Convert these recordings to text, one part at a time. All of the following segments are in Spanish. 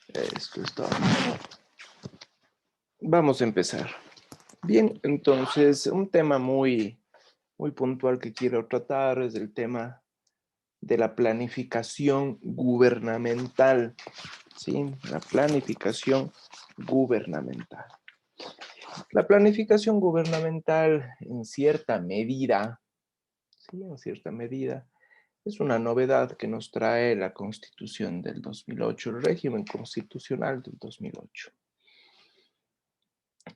Esto es todo. Vamos a empezar. Bien, entonces, un tema muy puntual que quiero tratar es el tema de la planificación gubernamental. ¿Sí? La planificación gubernamental. La planificación gubernamental, en cierta medida, ¿sí? En cierta medida, es una novedad que nos trae la Constitución del 2008, el régimen constitucional del 2008.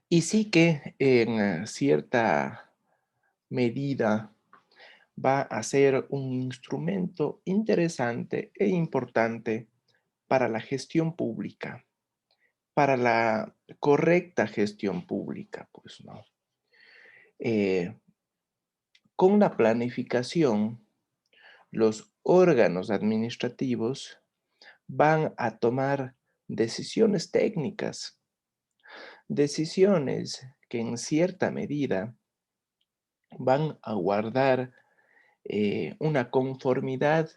Y sí que en cierta medida va a ser un instrumento interesante e importante para la gestión pública, para la correcta gestión pública, pues no. Eh, con la planificación, los órganos administrativos van a tomar decisiones técnicas, decisiones que en cierta medida van a guardar una conformidad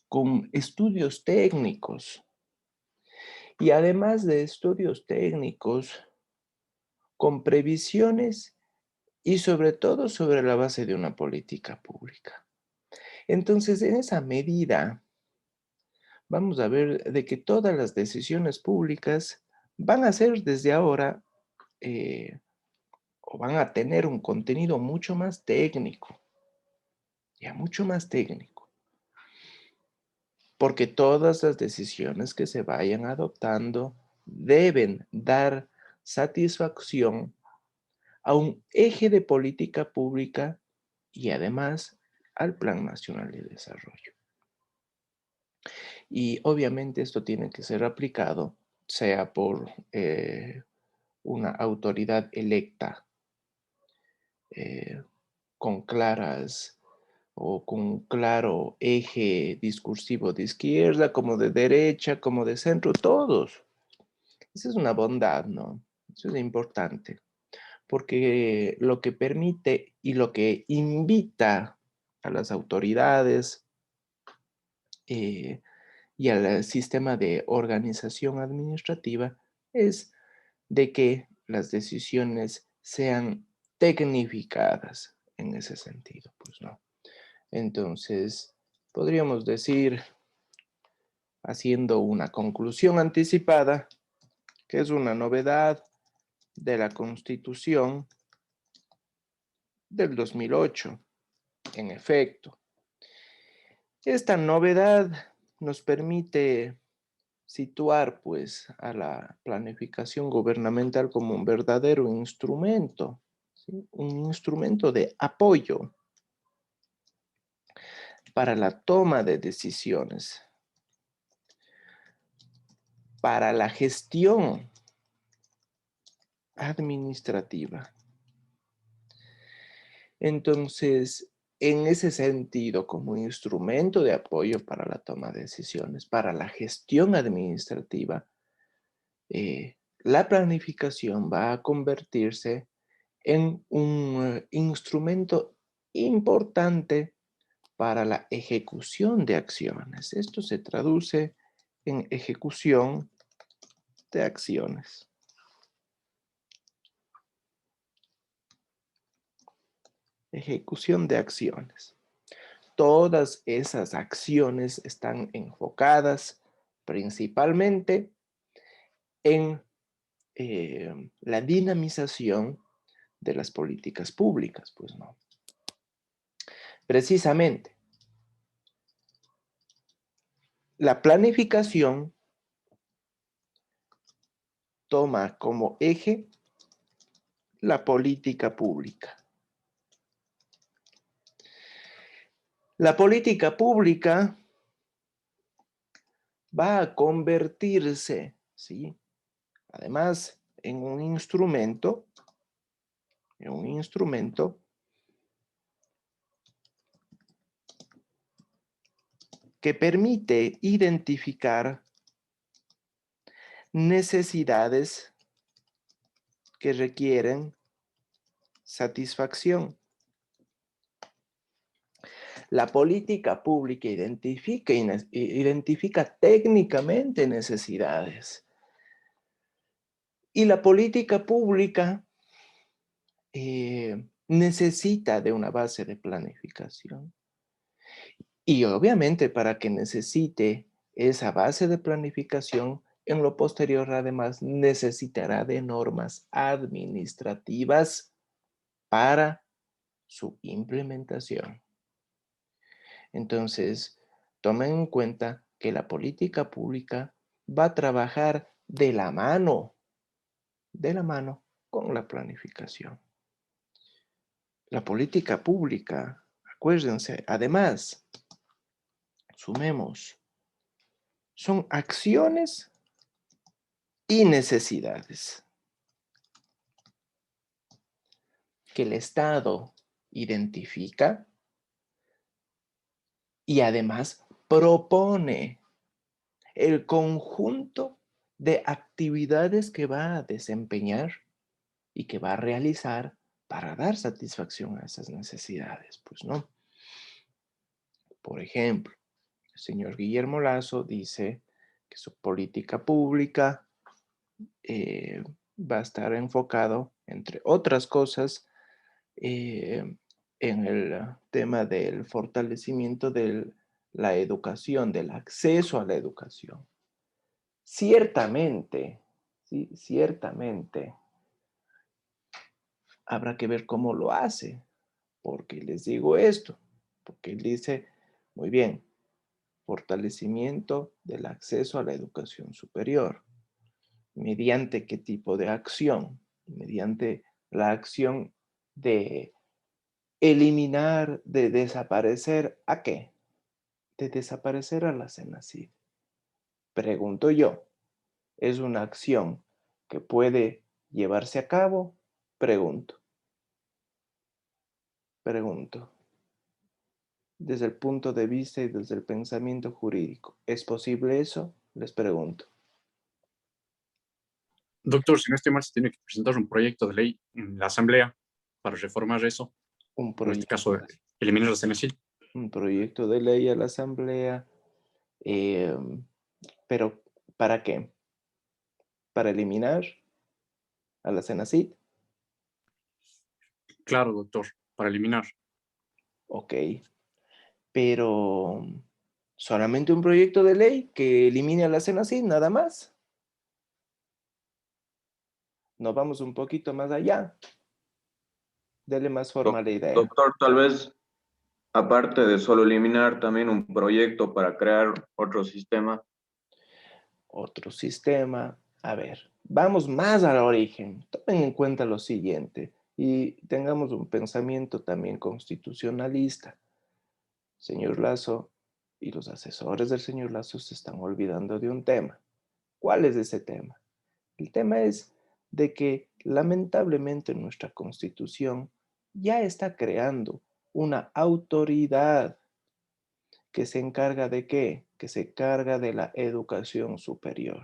con estudios técnicos y además de estudios técnicos, con previsiones y sobre todo sobre la base de una política pública. Entonces, en esa medida, vamos a ver de que todas las decisiones públicas van a ser desde ahora o van a tener un contenido mucho más técnico, ya mucho más técnico. Porque todas las decisiones que se vayan adoptando deben dar satisfacción a un eje de política pública y además al Plan Nacional de Desarrollo. Y obviamente esto tiene que ser aplicado, sea por una autoridad electa con claras o con un claro eje discursivo de izquierda, como de derecha, como de centro, todos. Esa es una bondad, ¿no? Eso es importante, porque lo que permite y lo que invita a las autoridades y al sistema de organización administrativa es de que las decisiones sean tecnificadas en ese sentido, pues no. Entonces, podríamos decir, haciendo una conclusión anticipada, que es una novedad de la Constitución del 2008, en efecto. Esta novedad nos permite situar, pues, a la planificación gubernamental como un verdadero instrumento, ¿sí? Un instrumento de apoyo para la toma de decisiones, para la gestión administrativa. Entonces, en ese sentido, como instrumento de apoyo para la toma de decisiones, para la gestión administrativa, la planificación va a convertirse en un instrumento importante para la ejecución de acciones. Esto se traduce en ejecución de acciones. Ejecución de acciones. Todas esas acciones están enfocadas principalmente en la dinamización de las políticas públicas, pues no. Precisamente, la planificación toma como eje la política pública. La política pública va a convertirse, ¿sí? Además, en un instrumento que permite identificar necesidades que requieren satisfacción. La política pública identifica técnicamente necesidades. Y la política pública necesita de una base de planificación. Y obviamente para que necesite esa base de planificación, en lo posterior además necesitará de normas administrativas para su implementación. Entonces, tomen en cuenta que la política pública va a trabajar de la mano con la planificación. La política pública, acuérdense, además, sumemos, son acciones y necesidades que el Estado identifica y además propone el conjunto de actividades que va a desempeñar y que va a realizar para dar satisfacción a esas necesidades, pues no. Por ejemplo, el señor Guillermo Lasso dice que su política pública va a estar enfocado, entre otras cosas, en el tema del fortalecimiento de la educación, del acceso a la educación. Ciertamente, sí, ciertamente, habrá que ver cómo lo hace. ¿Por qué les digo esto? Porque él dice, muy bien, fortalecimiento del acceso a la educación superior. ¿Mediante qué tipo de acción? Mediante la acción de eliminar, de desaparecer, ¿a qué? De desaparecer a la CENACID. Pregunto yo, ¿es una acción que puede llevarse a cabo? Pregunto, pregunto. Desde el punto de vista y desde el pensamiento jurídico, ¿es posible eso? Les pregunto. Doctor, si no estoy mal, se tiene que presentar un proyecto de ley en la Asamblea para reformar eso. Un En este proyecto, caso, eliminar la CNCIL. un proyecto de ley a la Asamblea, eh, pero ¿para qué? ¿Para eliminar a la CENACID? Claro, doctor, para eliminar. Ok, pero solamente un proyecto de ley que elimine a la CENACID, nada más. Nos vamos un poquito más allá. Dele más forma a la idea. Doctor, tal vez, aparte de solo eliminar, también un proyecto para crear otro sistema. Otro sistema. A ver, vamos más al origen. Tomen en cuenta lo siguiente y tengamos un pensamiento también constitucionalista. Señor Lazo y los asesores del señor Lazo se están olvidando de un tema. ¿Cuál es ese tema? El tema es de que lamentablemente nuestra Constitución ya está creando una autoridad que se encarga de ¿qué? Que se encarga de la educación superior.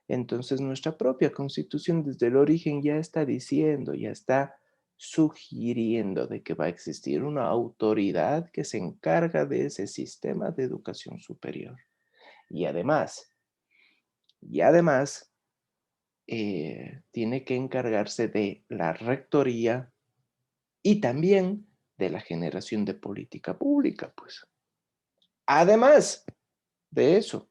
Entonces nuestra propia Constitución desde el origen ya está diciendo, ya está sugiriendo de que va a existir una autoridad que se encarga de ese sistema de educación superior. Y además, tiene que encargarse de la rectoría y también de la generación de política pública, pues. Además de eso,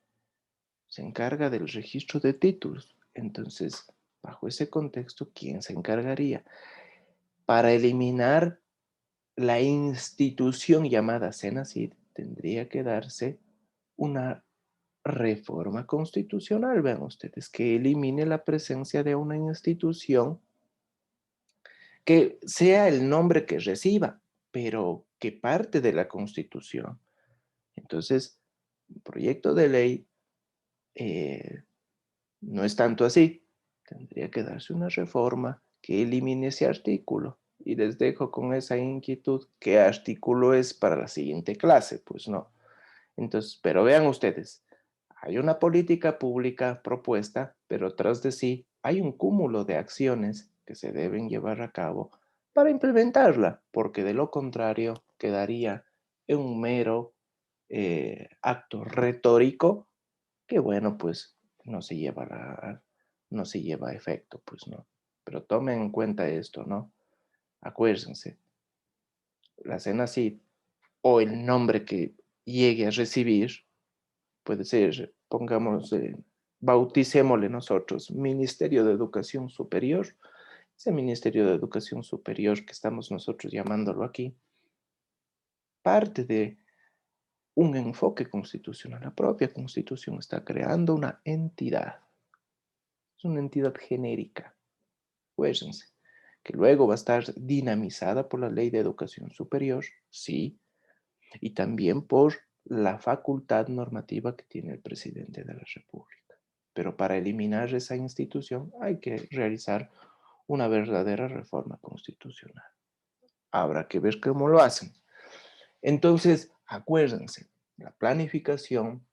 se encarga del registro de títulos. Entonces, bajo ese contexto, ¿quién se encargaría? Para eliminar la institución llamada CENACID, tendría que darse una reforma constitucional, vean ustedes, que elimine la presencia de una institución que sea el nombre que reciba, pero que parte de la Constitución. Entonces, un proyecto de ley no es tanto así. Tendría que darse una reforma que elimine ese artículo. Y les dejo con esa inquietud, ¿qué artículo es para la siguiente clase? Pues no. Entonces, pero vean ustedes, hay una política pública propuesta, pero tras de sí hay un cúmulo de acciones que se deben llevar a cabo para implementarla, porque de lo contrario quedaría un mero acto retórico que, bueno, pues no se lleva a efecto, pues no. Pero tomen en cuenta esto, ¿no? Acuérdense, la CENACYT o el nombre que llegue a recibir, puede ser, pongamos, bauticémosle nosotros, Ministerio de Educación Superior. Ese Ministerio de Educación Superior que estamos nosotros llamándolo aquí, parte de un enfoque constitucional. La propia Constitución está creando una entidad. Es una entidad genérica. Acuérdense que luego va a estar dinamizada por la Ley de Educación Superior, sí, y también por la facultad normativa que tiene el presidente de la República. Pero para eliminar esa institución hay que realizar una verdadera reforma constitucional. Habrá que ver cómo lo hacen. Entonces, acuérdense, la planificación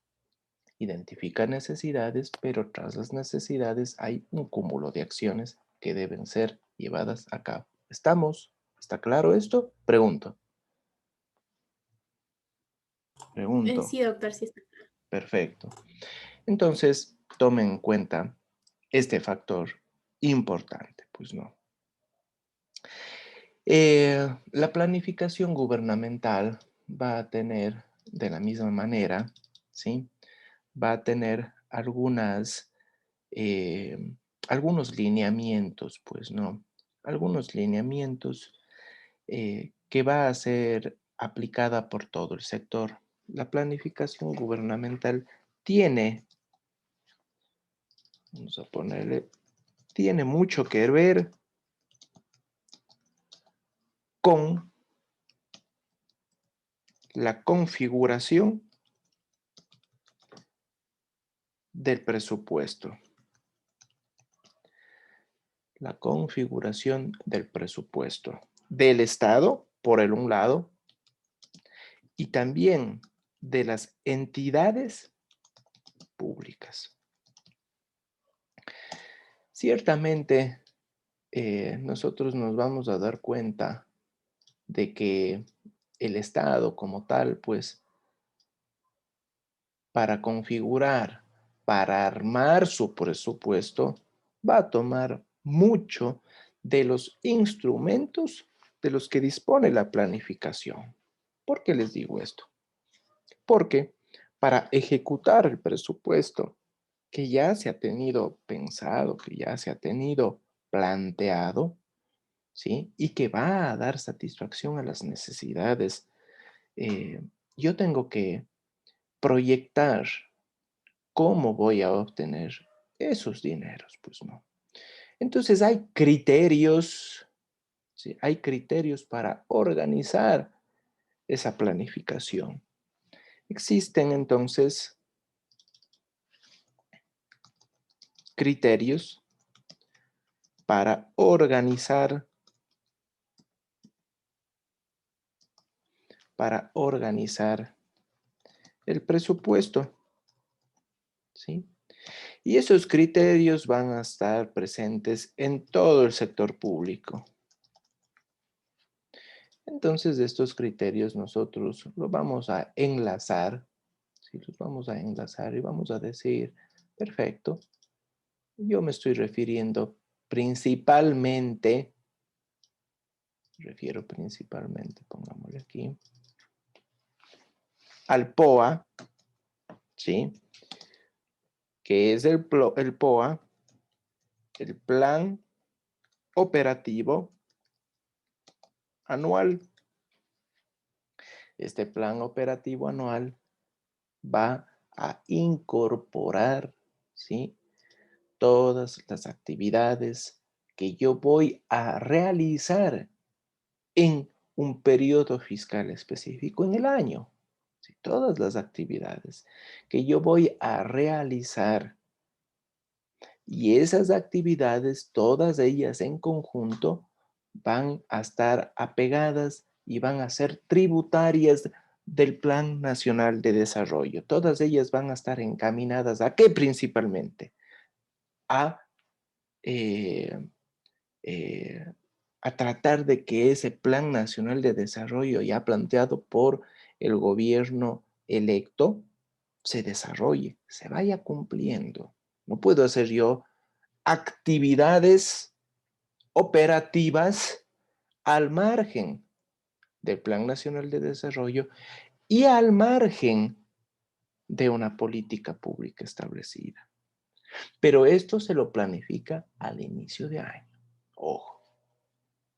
identifica necesidades, pero tras las necesidades hay un cúmulo de acciones que deben ser llevadas a cabo. ¿Estamos? ¿Está claro esto? Pregunto. Sí, doctor, sí está. Perfecto. Entonces, tomen en cuenta este factor importante, pues no. La planificación gubernamental va a tener de la misma manera, ¿sí? Va a tener algunos lineamientos, pues no, algunos lineamientos que va a ser aplicada por todo el sector. La planificación gubernamental tiene, vamos a ponerle, tiene mucho que ver con la configuración del presupuesto. La configuración del presupuesto del Estado, por el un lado, y también de las entidades públicas. Ciertamente, nosotros nos vamos a dar cuenta de que el Estado como tal, pues, para configurar, para armar su presupuesto, va a tomar mucho de los instrumentos de los que dispone la planificación. ¿Por qué les digo esto? Porque para ejecutar el presupuesto que ya se ha tenido pensado, que ya se ha tenido planteado, ¿sí? Y que va a dar satisfacción a las necesidades, yo tengo que proyectar cómo voy a obtener esos dineros, pues no. Entonces hay criterios, ¿sí? Hay criterios para organizar esa planificación. Existen entonces criterios para organizar el presupuesto, ¿sí? Y esos criterios van a estar presentes en todo el sector público. Entonces, estos criterios nosotros los vamos a enlazar, ¿sí? Los vamos a enlazar y vamos a decir, perfecto, yo me estoy refiriendo principalmente, pongámosle aquí, al POA, ¿sí? Que es el POA, el Plan Operativo Anual. Este plan operativo anual va a incorporar, ¿sí? Todas las actividades que yo voy a realizar en un periodo fiscal específico en el año. ¿Sí? Todas las actividades que yo voy a realizar. Y esas actividades, todas ellas en conjunto, van a estar apegadas y van a ser tributarias del Plan Nacional de Desarrollo. Todas ellas van a estar encaminadas ¿a qué principalmente? A, eh, a tratar de que ese Plan Nacional de Desarrollo ya planteado por el gobierno electo se desarrolle, se vaya cumpliendo. No puedo hacer yo actividades operativas al margen del Plan Nacional de Desarrollo y al margen de una política pública establecida. Pero esto se lo planifica al inicio de año. Ojo,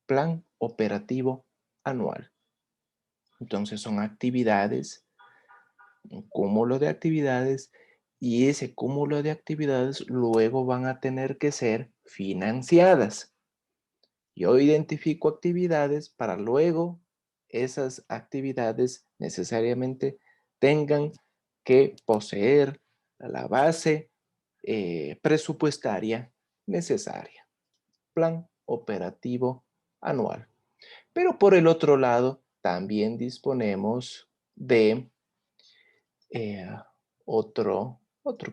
plan operativo anual. Entonces son actividades, un cúmulo de actividades, y ese cúmulo de actividades luego van a tener que ser financiadas. Yo identifico actividades para luego esas actividades necesariamente tengan que poseer la base presupuestaria necesaria. Plan operativo anual. Pero por el otro lado, también disponemos de otro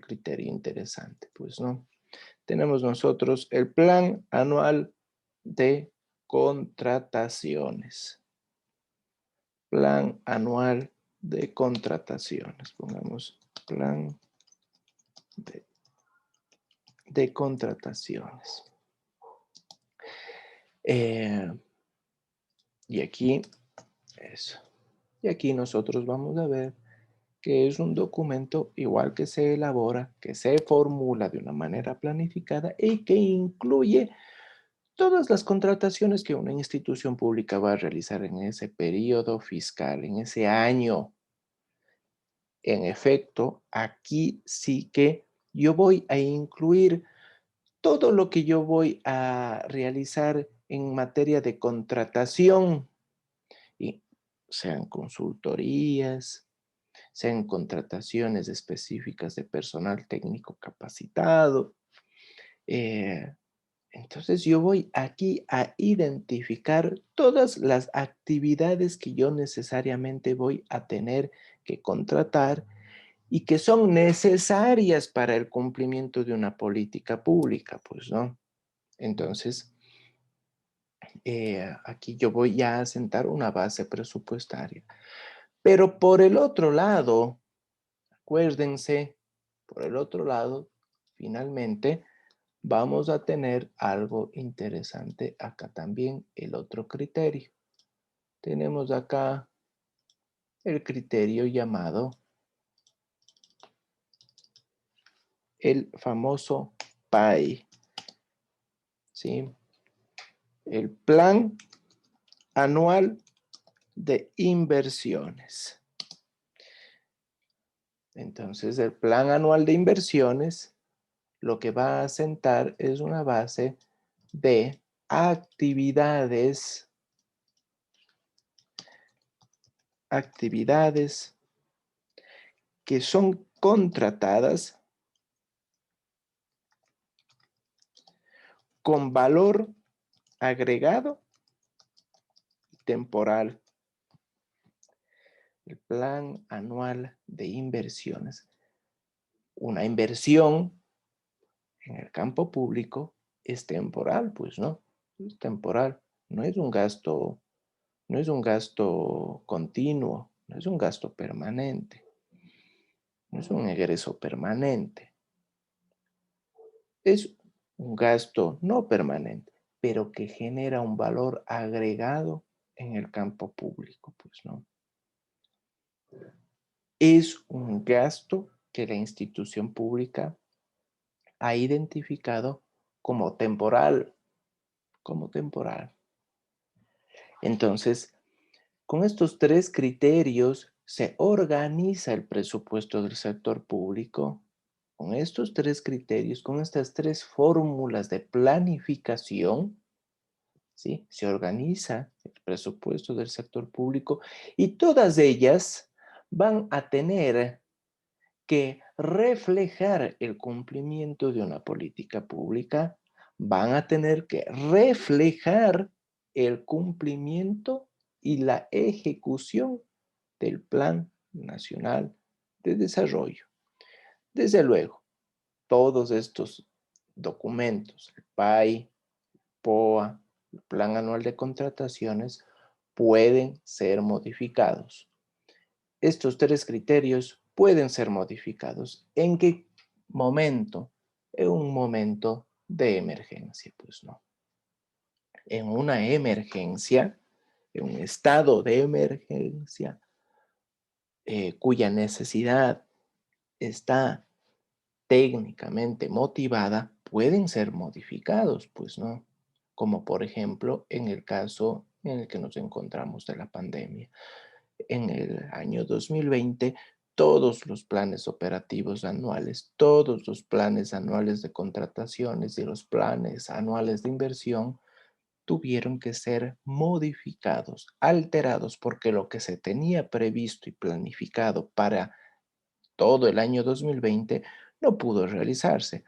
criterio interesante, pues, ¿no? Tenemos nosotros el plan anual de contrataciones. Plan anual de contrataciones. Pongamos plan de contrataciones. Y aquí, eso. Y aquí nosotros vamos a ver que es un documento igual que se elabora, que se formula de una manera planificada y que incluye todas las contrataciones que una institución pública va a realizar en ese periodo fiscal, en ese año. En efecto, aquí sí que yo voy a incluir todo lo que yo voy a realizar en materia de contratación, y sean consultorías, sean contrataciones específicas de personal técnico capacitado. Entonces yo voy aquí a identificar todas las actividades que yo necesariamente voy a tener que contratar y que son necesarias para el cumplimiento de una política pública, pues, ¿no? Entonces, aquí yo voy a asentar una base presupuestaria. Pero por el otro lado, acuérdense, por el otro lado, finalmente, vamos a tener algo interesante acá también, el otro criterio. Tenemos acá el criterio llamado el famoso PAI, ¿sí? El Plan Anual de Inversiones. Entonces, el Plan Anual de Inversiones lo que va a asentar es una base de actividades que son contratadas con valor agregado temporal. El plan anual de inversiones. Una inversión en el campo público es temporal, pues, ¿no? Es temporal, no es un gasto continuo, no es un gasto permanente, no es un egreso permanente. Es un gasto no permanente, pero que genera un valor agregado en el campo público, pues, ¿no? Es un gasto que la institución pública ha identificado como temporal, Entonces, con estos tres criterios se organiza el presupuesto del sector público. Con estos tres criterios, con estas tres fórmulas de planificación, ¿sí? Se organiza el presupuesto del sector público y todas ellas van a tener que reflejar el cumplimiento de una política pública, van a tener que reflejar el cumplimiento y la ejecución del Plan Nacional de Desarrollo. Desde luego, todos estos documentos, el PAI, POA, el Plan Anual de Contrataciones, pueden ser modificados. estos tres criterios pueden ser modificados. ¿En qué momento? En un momento de emergencia, pues no. En una emergencia, en un estado de emergencia, cuya necesidad está técnicamente motivada, pueden ser modificados, pues no. Como por ejemplo en el caso en el que nos encontramos de la pandemia. En el año 2020, todos los planes operativos anuales, todos los planes anuales de contrataciones y los planes anuales de inversión tuvieron que ser modificados, alterados, porque lo que se tenía previsto y planificado para todo el año 2020 no pudo realizarse.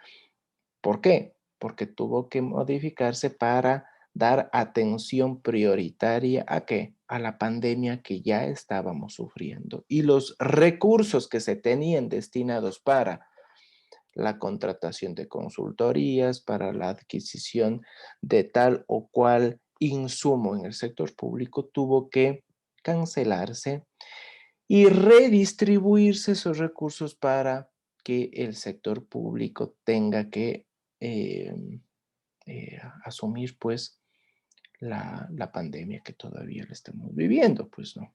¿Por qué? Porque tuvo que modificarse para dar atención prioritaria ¿a qué? A la pandemia que ya estábamos sufriendo. Y los recursos que se tenían destinados para la contratación de consultorías, para la adquisición de tal o cual insumo en el sector público, tuvo que cancelarse y redistribuirse esos recursos para que el sector público tenga que eh, asumir pues la pandemia que todavía la estamos viviendo, pues no.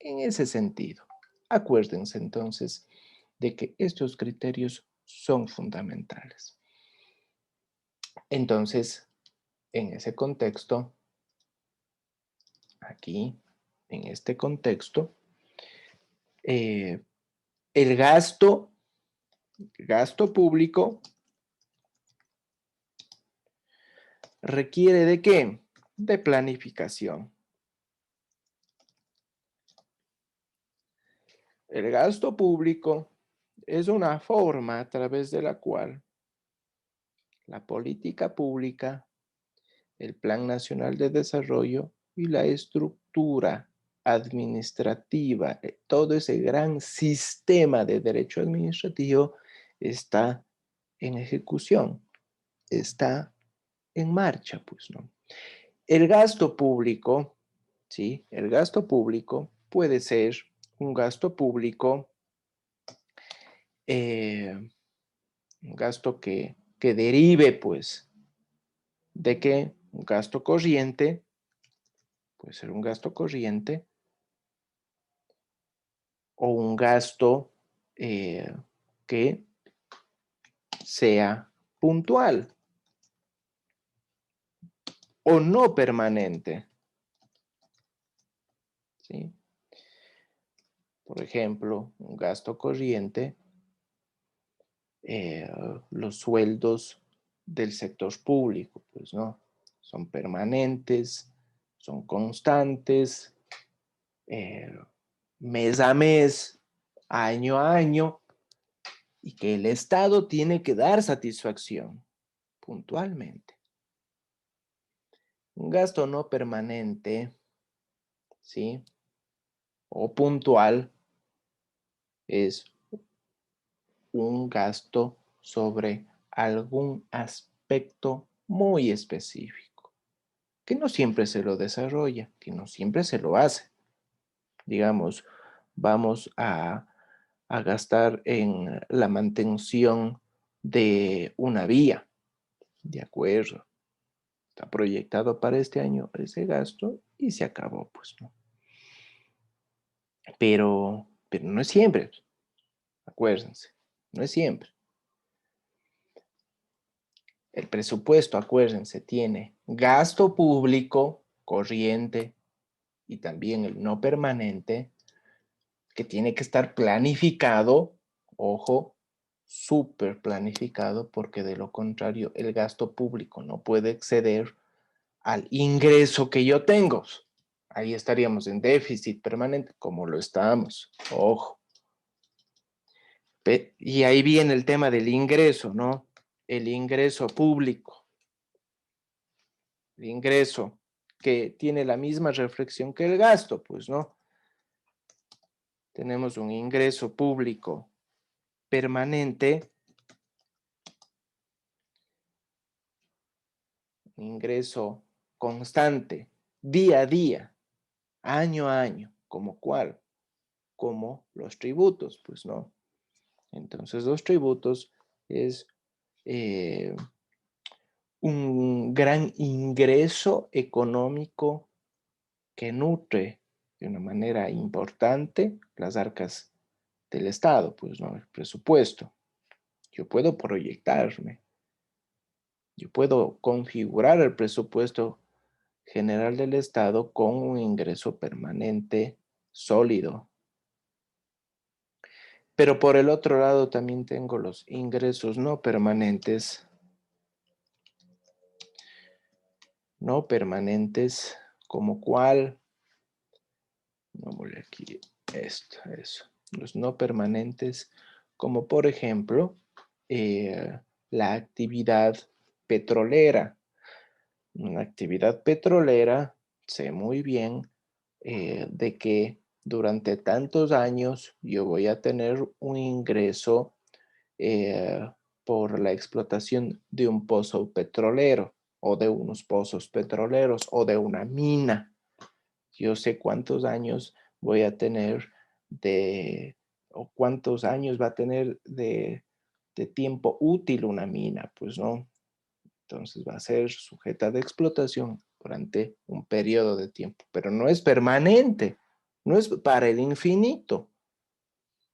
En ese sentido, acuérdense entonces de que estos criterios son fundamentales. Entonces, en ese contexto, aquí, en este contexto, el gasto público requiere ¿de qué? De planificación. El gasto público es una forma a través de la cual la política pública, el Plan Nacional de Desarrollo y la estructura administrativa, todo ese gran sistema de derecho administrativo está en ejecución, está en marcha, pues, ¿no? El gasto público, ¿sí? El gasto público puede ser un gasto público, un gasto que derive, pues, de que un gasto corriente, puede ser un gasto corriente, o un gasto que sea puntual o no permanente, ¿sí? Por ejemplo, un gasto corriente, los sueldos del sector público, pues no, son permanentes, son constantes, mes a mes, año a año, y que el Estado tiene que dar satisfacción puntualmente. Un gasto no permanente, ¿sí? O puntual es un gasto sobre algún aspecto muy específico, que no siempre se lo desarrolla, que no siempre se lo hace. Digamos, vamos a gastar en la mantención de una vía, de acuerdo. Está proyectado para este año ese gasto y se acabó, pues, ¿no? Pero no es siempre, acuérdense, no es siempre. El presupuesto, acuérdense, tiene gasto público corriente y también el no permanente, que tiene que estar planificado, ojo, súper planificado, porque de lo contrario el gasto público no puede exceder al ingreso que yo tengo. Ahí estaríamos en déficit permanente, como lo estamos, ojo. Y ahí viene el tema del ingreso, ¿no? El ingreso público. El ingreso que tiene la misma reflexión que el gasto, pues, ¿no? Tenemos un ingreso público permanente, un ingreso constante, día a día, año a año, como cuál. como los tributos, pues no. Entonces los tributos es un gran ingreso económico que nutre de una manera importante las arcas del Estado, pues no, el presupuesto. Yo puedo proyectarme, yo puedo configurar el presupuesto general del Estado con un ingreso permanente sólido. Pero por el otro lado también tengo los ingresos no permanentes. No permanentes, como cuál. Vamos aquí, esto, eso. Los no permanentes, como por ejemplo, la actividad petrolera. Una actividad petrolera, sé muy bien de que durante tantos años yo voy a tener un ingreso por la explotación de un pozo petrolero o de unos pozos petroleros o de una mina. Yo sé cuántos años voy a tener o cuántos años va a tener de tiempo útil una mina, pues no. Entonces va a ser sujeta de explotación durante un periodo de tiempo, pero no es permanente, no es para el infinito.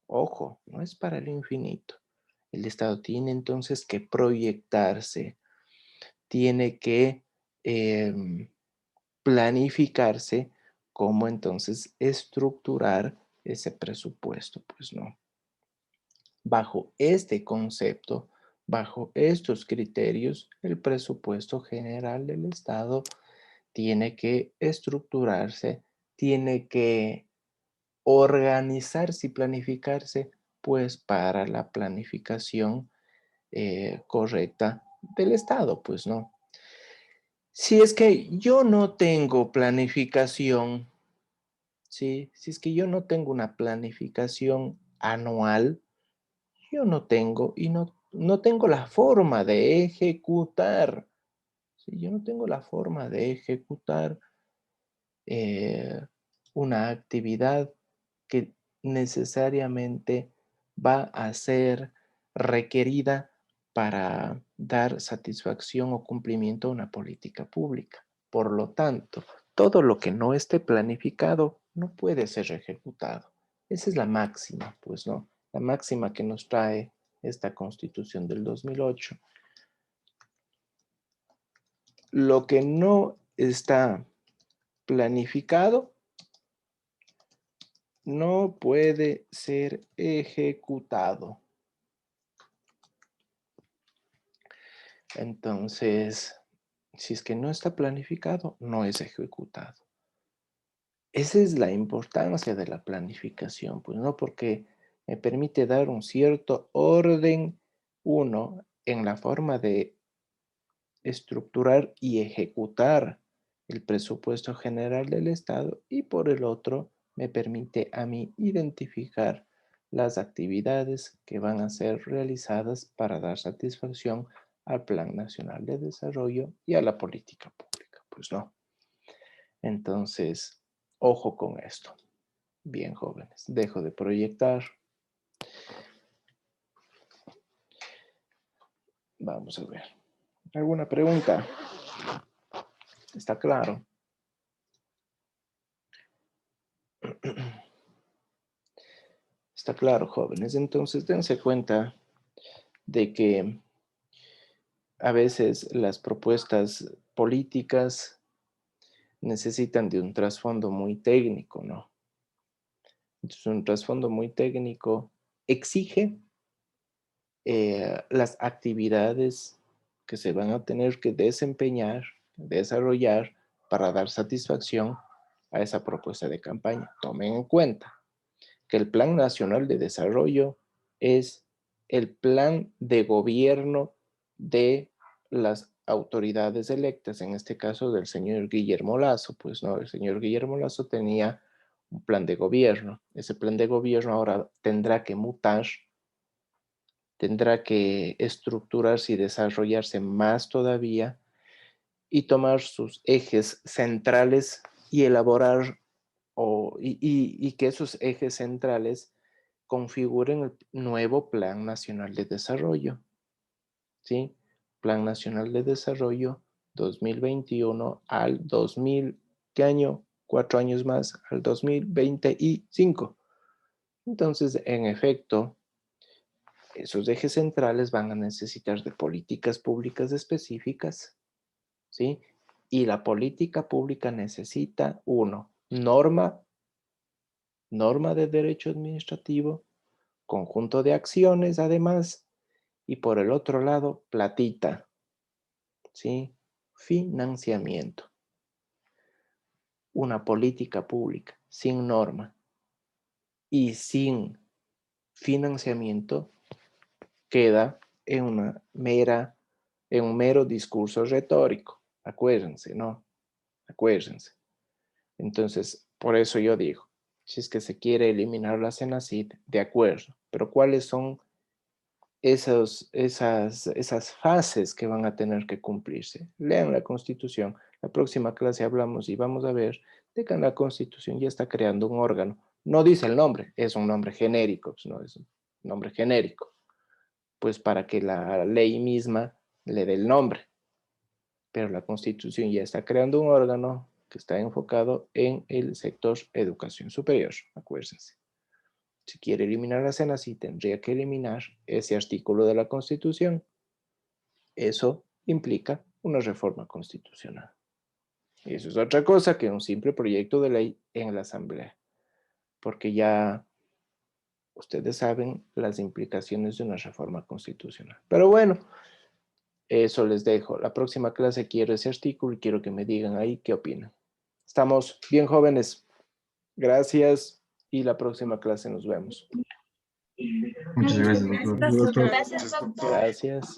Ojo, no es para el infinito. El Estado tiene entonces que proyectarse, tiene que planificarse cómo entonces estructurar ese presupuesto, pues no. Bajo este concepto, bajo estos criterios, el presupuesto general del Estado tiene que estructurarse, tiene que organizarse y planificarse, pues para la planificación correcta del Estado, pues no. Si es que yo no tengo planificación, ¿sí? Si es que yo no tengo una planificación anual, yo no tengo y no tengo la forma de ejecutar. ¿Sí? Yo no tengo la forma de ejecutar eh, una actividad que necesariamente va a ser requerida para dar satisfacción o cumplimiento a una política pública. Por lo tanto, todo lo que no esté planificado no puede ser ejecutado. Esa es la máxima, pues no, la máxima que nos trae esta Constitución del 2008. Lo que no está planificado no puede ser ejecutado. Entonces, si es que no está planificado, no es ejecutado. Esa es la importancia de la planificación, pues no, porque me permite dar un cierto orden, uno, en la forma de estructurar y ejecutar el presupuesto general del Estado, y por el otro, me permite a mí identificar las actividades que van a ser realizadas para dar satisfacción al Plan Nacional de Desarrollo y a la política pública. Pues no. Entonces, ojo con esto. Bien, jóvenes, dejo de proyectar. Vamos a ver. ¿Alguna pregunta? ¿Está claro? Está claro, jóvenes. Entonces, dense cuenta de que a veces las propuestas políticas necesitan de un trasfondo muy técnico, ¿no? Entonces, un trasfondo muy técnico exige las actividades que se van a tener que desempeñar, desarrollar para dar satisfacción a esa propuesta de campaña. Tomen en cuenta que el Plan Nacional de Desarrollo es el plan de gobierno de las autoridades electas, en este caso del señor Guillermo Lasso. Pues no, el señor Guillermo Lasso tenía un plan de gobierno. Ese plan de gobierno ahora tendrá que mutar, tendrá que estructurarse y desarrollarse más todavía y tomar sus ejes centrales y elaborar y que esos ejes centrales configuren el nuevo Plan Nacional de Desarrollo, ¿sí? Plan Nacional de Desarrollo 2021 al 2000, ¿qué año? 4 años más, al 2025. Entonces, en efecto, esos ejes centrales van a necesitar de políticas públicas específicas, ¿sí? Y la política pública necesita, uno, norma de derecho administrativo, conjunto de acciones además, y por el otro lado, platita, ¿sí? Financiamiento. Una política pública sin norma y sin financiamiento queda en un mero discurso retórico. Acuérdense, ¿no? Acuérdense. Entonces, por eso yo digo, si es que se quiere eliminar la CENACIT, de acuerdo, pero ¿cuáles son esas fases que van a tener que cumplirse? Lean la Constitución. La próxima clase hablamos y vamos a ver de que la Constitución ya está creando un órgano. No dice el nombre, es un nombre genérico, pues no es un nombre genérico, pues para que la ley misma le dé el nombre. Pero la Constitución ya está creando un órgano que está enfocado en el sector educación superior, acuérdense. Si quiere eliminar la CENACIT, tendría que eliminar ese artículo de la Constitución. Eso implica una reforma constitucional. Y eso es otra cosa que un simple proyecto de ley en la Asamblea. Porque ya ustedes saben las implicaciones de una reforma constitucional. Pero bueno, eso les dejo. La próxima clase quiero ese artículo y quiero que me digan ahí qué opinan. Estamos bien, jóvenes. Gracias y la próxima clase nos vemos. Muchas gracias, doctor. Gracias, doctor. Gracias.